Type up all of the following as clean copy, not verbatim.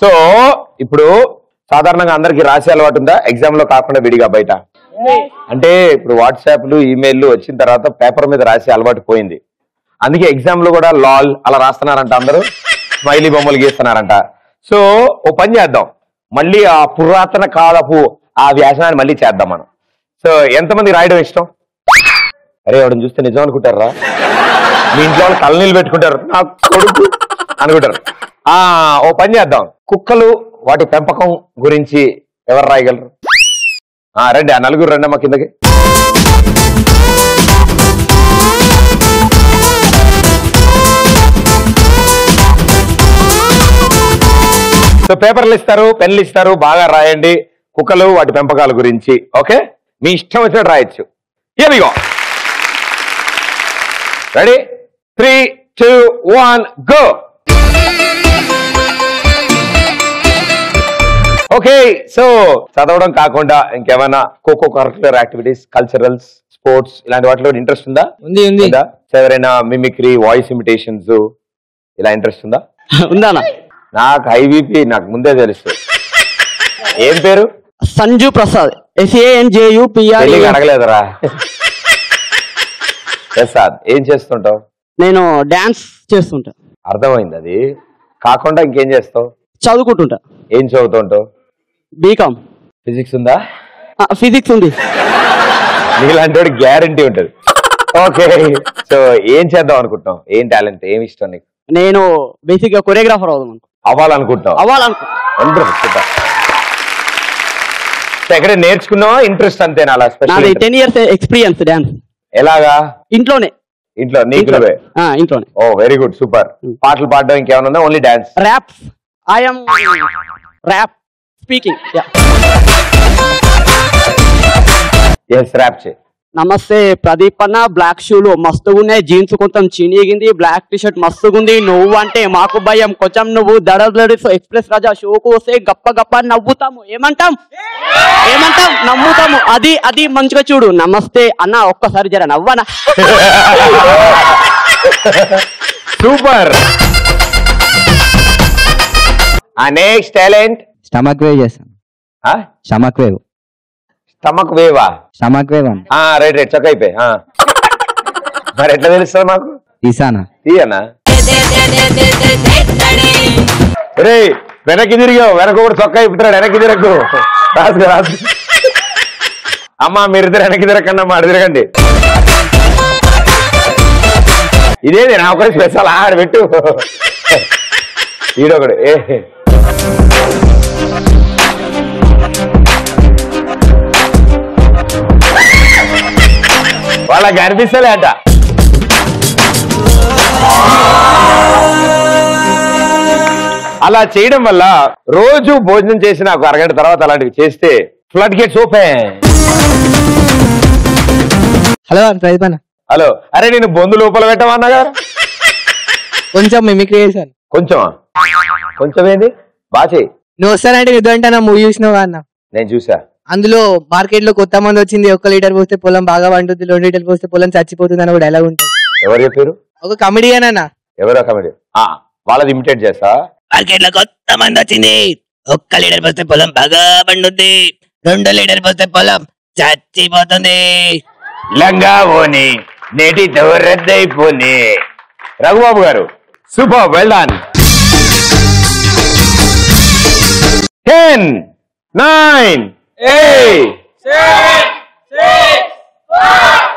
So ఇప్పుడు సాధారణంగా అందరికి రాసే అలవాటు ఉందా ఎగ్జామ్ లో కాకుండా విడిగా బయట? అంటే ఇప్పుడు వాట్సాప్లు ఈమెయిల్లు వచ్చిన తర్వాత పేపర్ మీద రాసే అలవాటు పోయింది. అందుకే ఎగ్జామ్ లో కూడా లాల్ అలా రాస్తున్నారంట, అందరూ స్మైలీ బొమ్మలు గీస్తున్నారంట. సో ఓ పని చేద్దాం, మళ్ళీ ఆ పురాతన కాలపు ఆ వ్యాసనాన్ని మళ్ళీ చేద్దాం మనం. సో ఎంతమంది రాయడం ఇష్టం? అరే ఎవడని చూస్తే నిజం అనుకుంటారా? మీ ఇంట్లో వాళ్ళు తలనీళ్ళు పెట్టుకుంటారు, నా కొడుకు అనుకుంటారు. ఓ పని చేద్దాం, కుక్కలు వాటి పెంపకం గురించి ఎవరు రాయగలరు? రండి, ఆ నలుగురు రండి అమ్మ కిందకి. సో పేపర్లు ఇస్తారు, పెన్లు ఇస్తారు, బాగా రాయండి కుక్కలు వాటి పెంపకాల గురించి. ఓకే, మీ ఇష్టం వచ్చినట్టు రాయొచ్చు. Here we go. Ready? 3, 2, 1 go. Okay, so చదవడం కాకుండా ఇంకేమైనా co co curricular activities, culturals, sports ఇలాంటి వాటిలో ఇంట్రెస్ట్ ఉందా? ఉంది. ఎవరైనా మిమిక్రీ, వాయిస్ ఇమిటేషన్స్ ఇలా ఇంట్రెస్ట్ ఉందా? ఉందా? నాకు హైబీపీ నాకు ముందే తెలుసు. ఏం పేరు? సంజు ప్రసాద్. SANJUPR. అడగలేదురా ప్రసాద్. ఏం చేస్తుంటావు? నేను డాన్స్ చేస్తుంటా. అర్థమైంది. అది కాకుండా ఇంకేం చేస్తావు? చదువుకుంటుంటా. ఏం చదువుతుంటావు? బీకామ్. ఫిజిక్స్ ఉందా? ఫిజిక్స్ ఉంది. నీలాంటి వాడు గ్యారంటీ ఉంటుంది. ఓకే, సో ఏం చేద్దాం అనుకుంటున్నావు? ఏం టాలెంట్, ఏం ఇష్టం నీకు? నేను బేసిక్ గా కొరియోగ్రాఫర్ అవ్వాలనుకుంటున్నావు? ఎక్కడ నేర్చుకున్నావా? ఇంట్రెస్ట్ అంతేనా? అలా 10 years ఎక్స్పీరియన్స్ డాన్స్. ఎలాగా? ఇంట్లోనే నీకు నువ్వే? ఇంట్లోనే. Oh very good, super. పాటలు పాడడం ఇంకేమైనా ఉందా? Only dance? Raps. I'm rap speaking. yes rap చే. నమస్తే ప్రదీప్ అన్న. బ్లాక్ షూలు మస్తుగున్నాయి, జీన్స్ కొంచెం చినిగింది, బ్లాక్ టీ షర్ట్ మస్తుగుంది. నువ్వు అంటే మాకు భయం కొంచెం, నువ్వు దడదడితో ఎక్స్ప్రెస్ రాజా షోకు వస్తే గప్ప గప్ప నవ్వుతాము. ఏమంటాం? నమ్ముతాము. అది మంచిగా చూడు. నమస్తే అన్న, ఒక్కసారి జర నవ్వనా. Super. Next talent? Stomach wave చేస్తాను. Stomach wave. స్టమక్ వేవా? స్టమక్ వేవ్ అండి. రైట్ చక్క అయిపోయి. మరి ఎట్లా తెలుస్తుంది మాకు? తీయనా? రే వెనక్కి తిరిగావు, వెనక కూడా చొక్కా అయిపోతున్నాడు. వెనక్కి తిరగదు, రాసు. అమ్మా మీరిద్దరు వెనక్కి తిరగండి, అమ్మా అడు తిరగండి. ఇదేది నా ఒకటి స్పెషల్ ఆడబెట్టు. ఈడొకడు వాళ్ళకి అనిపిస్తలే అంట. అలా చేయడం వల్ల రోజు భోజనం చేసిన ఒక అరగంట తర్వాత అలాంటివి చేస్తే ఫ్లడ్ గేట్స్ ఓపెన్. హలో, అరే నేను బొందు లోపల పెట్టమన్నా కదా. కొంచెం మిమిక్రీ చేశాను. కొంచెం ఏంది? బాగా చెయ్యి. నువ్వు వస్తానంటే నిద్దంటే నా మూవీ చూసినావా అన్న? నేను చూసా. అందులో మార్కెట్ లో కొత్త మంది వచ్చింది, 1 లీటర్ పోస్తే పొలం బాగా పండుతుంది, 2 లీటర్ పోస్తే పొలం చచ్చిపోతుంది అని ఒక డైలాగ్ ఉంటుంది. ఎవరు చెప్పారు? ఒక కమెడియన్ అన్న. ఎవరో కమెడియన్? వాళ్ళది ఇమిటేట్ చేస్తా. మార్కెట్ లో కొత్త మంది వచ్చింది, 1 లీటర్ పోస్తే పొలం బాగా పండుద్ది, 2 లీటర్ పోస్తే పొలం చచ్చిపోతుంది. లంగా ఓని నేటి రద్దయిపోని. రఘుబాబు గారు సూపర్, వెల్ డన్. 10, 9, 8, 7, 6, 5,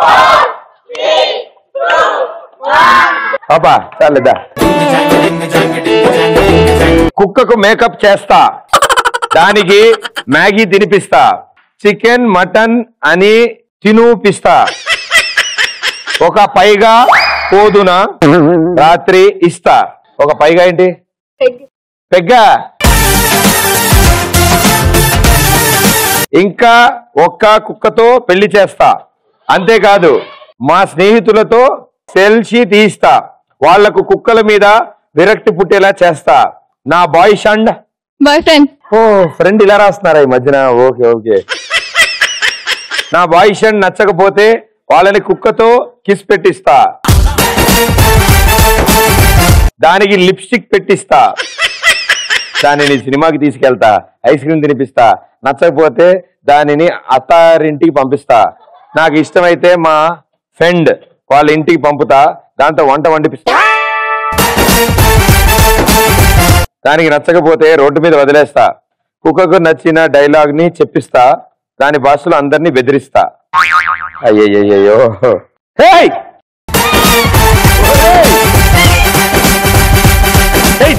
4, 3, 2, 1. పాపా చాలేదా? కుక్కకు మేకప్ చేస్తా, దానికి మ్యాగీ తినిపిస్తా, చికెన్ మటన్ అని తినిపిస్తా, ఒక పైగా పోదున రాత్రి ఇస్తా. ఒక పైగా ఏంటి? పెగ్గా. ఇంకా ఒక్క కుక్కతో పెళ్లి చేస్తా, అంతేకాదు మా స్నేహితులతో సెల్ఫీ తీస్తా, వాళ్లకు కుక్కల మీద విరక్తి పుట్టేలా చేస్తా. నా బాయ్ ఫ్రెండ్. ఓ ఫ్రెండ్ ఇలా రాస్తున్నారా ఈ మధ్యన? ఓకే. నా బాయ్ ఫ్రెండ్ నచ్చకపోతే వాళ్ళని కుక్కతో కిస్ పెట్టిస్తా, దానికి లిప్స్టిక్ పెట్టిస్తా, దానిని సినిమాకి తీసుకెళ్తా, ఐస్ క్రీమ్ తినిపిస్తా, నచ్చకపోతే దానిని అత్తారింటికి పంపిస్తా, నాకు ఇష్టమైతే మా ఫ్రెండ్ వాళ్ళ ఇంటికి పంపుతా, దాంతో వంట వండిపిస్తా, దానికి నచ్చకపోతే రోడ్డు మీద వదిలేస్తా, కుక్కకు నచ్చిన డైలాగ్ ని చెప్పిస్తా, దాని భాషలో అందరినీ బెదిరిస్తా. అయ్యయ్యో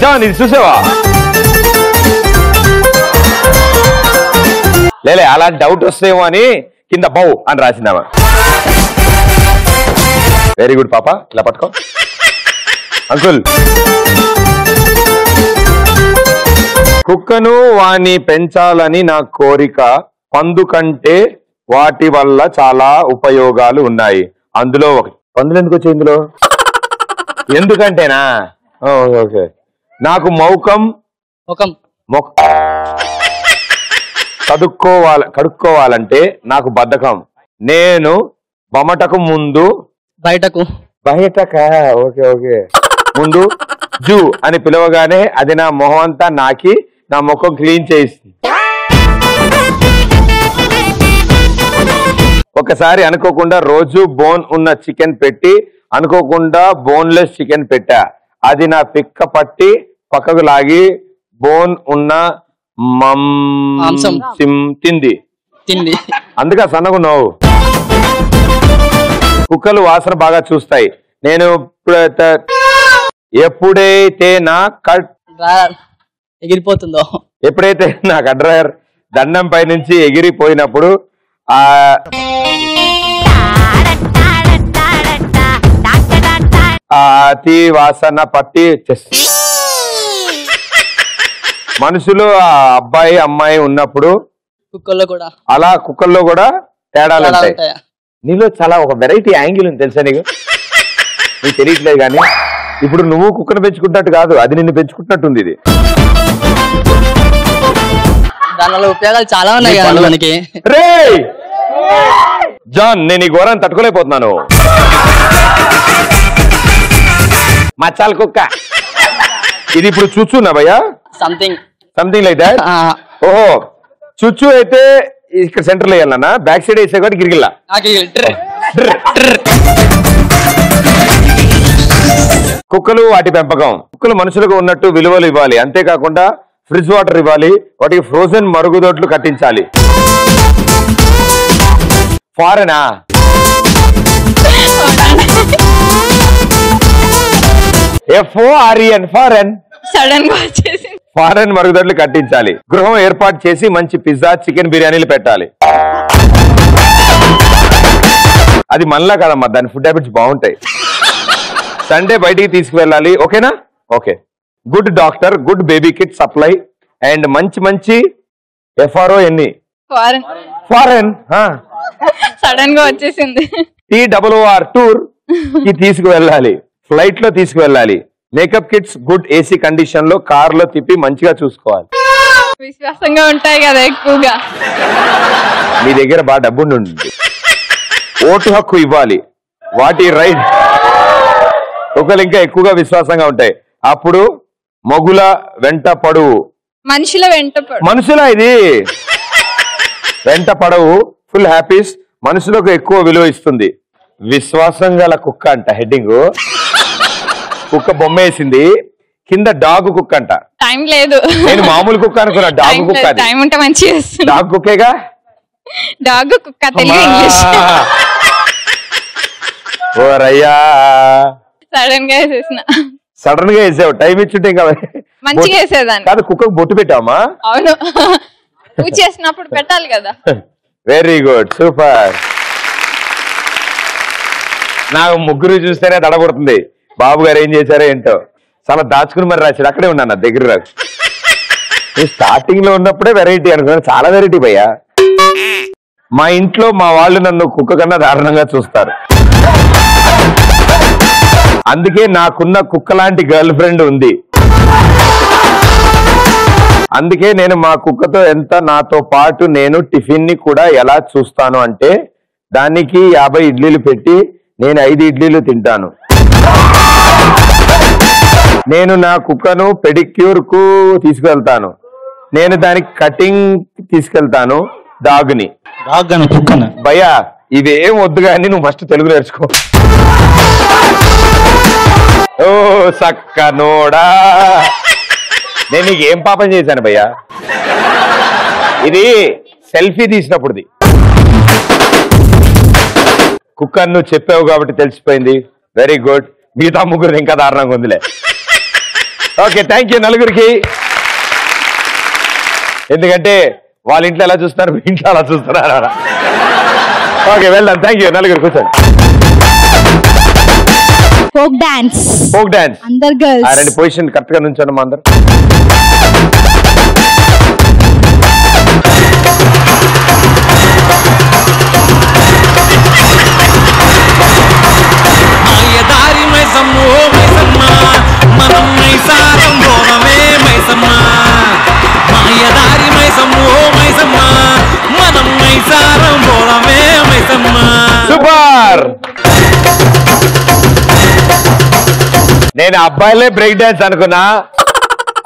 జాన్ ఇది చూసావా? లేలే అలాంటి డౌట్ వస్తేమో అని కింద బౌ అని రాసిందామా. వెరీ గుడ్ పాప, ఇలా పట్టుకో. అంకుల్, కుక్కను వాణ్ణి పెంచాలని నా కోరిక, పందు కంటే వాటి వల్ల చాలా ఉపయోగాలు ఉన్నాయి, అందులో ఒకటి. పందులు ఎందుకు వచ్చాయి ఇందులో? ఎందుకంటేనా? ఓకే. నాకు కడుక్కోవాలంటే నాకు బద్ధకం, నేను బొమ్మటకు ముందు బయటక ఓకే ముందు జూ అని పిలవగానే అది నా మొహం అంతా నాకి నా ముఖం క్లీన్ చేయిస్తుంది. ఒకసారి అనుకోకుండా రోజు బోన్ ఉన్న చికెన్ పెట్టి అనుకోకుండా బోన్లెస్ చికెన్ పెట్టా, అది నా పిక్క పట్టి పక్కకు లాగి బోన్ ఉన్న తింది. అందుకే సన్నగున్నావు. కుక్కలు వాసన బాగా చూస్తాయి, నేను ఎప్పుడైతే నా ఎగిరిపోతుందో ఎప్పుడైతే నా కడ్రయర్ దండం పై నుంచి ఎగిరిపోయినప్పుడు ఆ అతి వాసన పట్టి మనుషులు ఆ అబ్బాయి అమ్మాయి ఉన్నప్పుడు అలా కుక్కల్లో కూడా తేడాలు ఉంటాయి. నీలో చాలా ఒక వెరైటీ యాంగిల్ ఉంది తెలుసా నీకు తెలియట్లేదు. కానీ ఇప్పుడు నువ్వు కుక్కను పెంచుకుంటున్నట్టు కాదు, అది నిన్ను పెంచుకుంటున్నట్టుంది. ఇది దానివల్ల ఉపయోగాలు చాలా ఉన్నాయి. రే జాన్, నేను ఈ ఘోరాన్ని తట్టుకోలేకపోతున్నాను. మచ్చాల కుక్క ఇది ఇప్పుడు చూచున్నా భయ్యా, సంథింగ్ లైక్ దాట్. ఓహో, చుచ్చు అయితే ఇక్కడ సెంటర్ లో వేయాలన్నా, బ్యాక్ సైడ్ వేసే కూడా గిరిగిల్లా. కుక్కలు వాటి పెంపకం. కుక్కలు మనుషులకు ఉన్నట్టు విలువలు ఇవ్వాలి, అంతేకాకుండా ఫ్రిడ్జ్ వాటర్ ఇవ్వాలి, వాటికి ఫ్రోజన్ మరుగుదొడ్లు కట్టించాలి. ఫారెనా? FOREN foreign. సడన్ గా వచ్చేసి ఫారెన్ మరుగుదొడ్లు కట్టించాలి. గృహం ఏర్పాటు చేసి మంచి పిజ్జా, చికెన్ బిర్యానీలు పెట్టాలి. అది మనలా కదమ్మా, దాని ఫుడ్ హ్యాబిట్స్ బాగుంటాయి. సండే బయటికి తీసుకువెళ్ళాలి, ఓకేనా? Okay. Good doctor, good baby kit supply and మంచి FRO ఎన్ని? ఫారెన్. సడన్ గా వచ్చేసింది. TOOR టూర్ కి తీసుకువెళ్ళాలి, ఫ్లైట్ లో తీసుకువెళ్ళాలి. Makeup kits good AC condition లో కార్ లో తిప్పి మంచిగా చూసుకోవాలి. విశ్వాసంగా ఉంటాయి కదా ఎక్కువగా. మీ దగ్గర బాగా డబ్బు ఉంటుంది. ఓటు హక్కు ఇవ్వాలి, వాటి రైట్. ఒకరు ఇంకా ఎక్కువగా విశ్వాసంగా ఉంటాయి. అప్పుడు మొగుల వెంట పడువు, మనుషుల ఇది వెంట పడవు. ఫుల్ హ్యాపీస్, మనుషులకు ఎక్కువ విలువ ఇస్తుంది. విశ్వాసం గల కుక్క అంట హెడ్డింగ్. కుక్క బొమ్మ వేసింది, కింద డాగ్ కుక్క అంట. టైం లేదు, నేను మామూలు కుక్క అనుకున్నా, డాగ్ కుక్క. టైం ఉంటే మంచిగా డాగ్ కుక్కేగా. డాగ్ కుక్క తెలుగు ఇంగ్లీష్. ఓ రయ్యా, సడన్ గా వేసావు. టైం ఇచ్చుంటే ఇంకా మంచిగా వేసేదాన్ని కాదు. కుక్కకు బొట్టు పెట్టామా? అవును, పూజ చేసినప్పుడు పెట్టాలి కదా. Very good, super. నాకు ముగ్గురు చూస్తేనే దడబడుతుంది. బాబు గారు ఏం చేశారో ఏంటో, చాలా దాచుకుని మరి రాశాడు. అక్కడే ఉన్నా నా దగ్గర. నువ్వు స్టార్టింగ్ లో ఉన్నప్పుడే వెరైటీ అనుకున్నాను, చాలా వెరైటీ భయ్యా. మా ఇంట్లో మా వాళ్ళు నన్ను కుక్క కన్నా దారుణంగా చూస్తారు. అందుకే నాకున్న కుక్క లాంటి గర్ల్ ఫ్రెండ్ ఉంది. అందుకే నేను మా కుక్కతో ఎంత నాతో పాటు నేను టిఫిన్ ని కూడా ఎలా చూస్తాను అంటే, దానికి 50 ఇడ్లీలు పెట్టి నేను 5 ఇడ్లీలు తింటాను. నేను నా కుక్కను పెడిక్యూర్ కు తీసుకెళ్తాను. నేను దానికి కటింగ్ తీసుకెళ్తాను. డాగ్ని. భయ్యా ఇవేం వద్దు కానీ నువ్వు ఫస్ట్ తెలుగు నేర్చుకో. ఓ సక్కనోడా, నేను నీకు ఏం పాపం చేశాను భయ్యా? ఇది సెల్ఫీ తీసినప్పుడుది. కుక్కర్ నువ్వు చెప్పావు కాబట్టి తెలిసిపోయింది. Very good. మిగతా ముగ్గురు ఇంకా దారుణంగా ఉందిలే. ఓకే, థ్యాంక్ యూ నలుగురికి. ఎందుకంటే వాళ్ళ ఇంట్లో ఎలా చూస్తున్నారు, మీ ఇంట్లో అలా చూస్తున్నారు. ఓకే, వెళ్దాం. థ్యాంక్ యూ నలుగురు. కూర్చోండి. Folk dance. Folk dance. అందరు గర్ల్స్. రెండు పొజిషన్ కరెక్ట్ గా నుంచోండి మా అందరు. సూపర్. నేను అబ్బాయిలే బ్రేక్ డాన్స్ అనుకున్నా,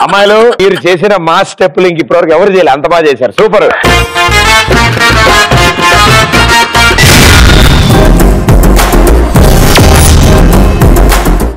అమ్మాయిలు మీరు చేసిన మాస్ స్టెప్పులు ఇంక ఇప్పటివరకు ఎవరు చేయలేదు, అంత బాగా చేశారు. సూపర్.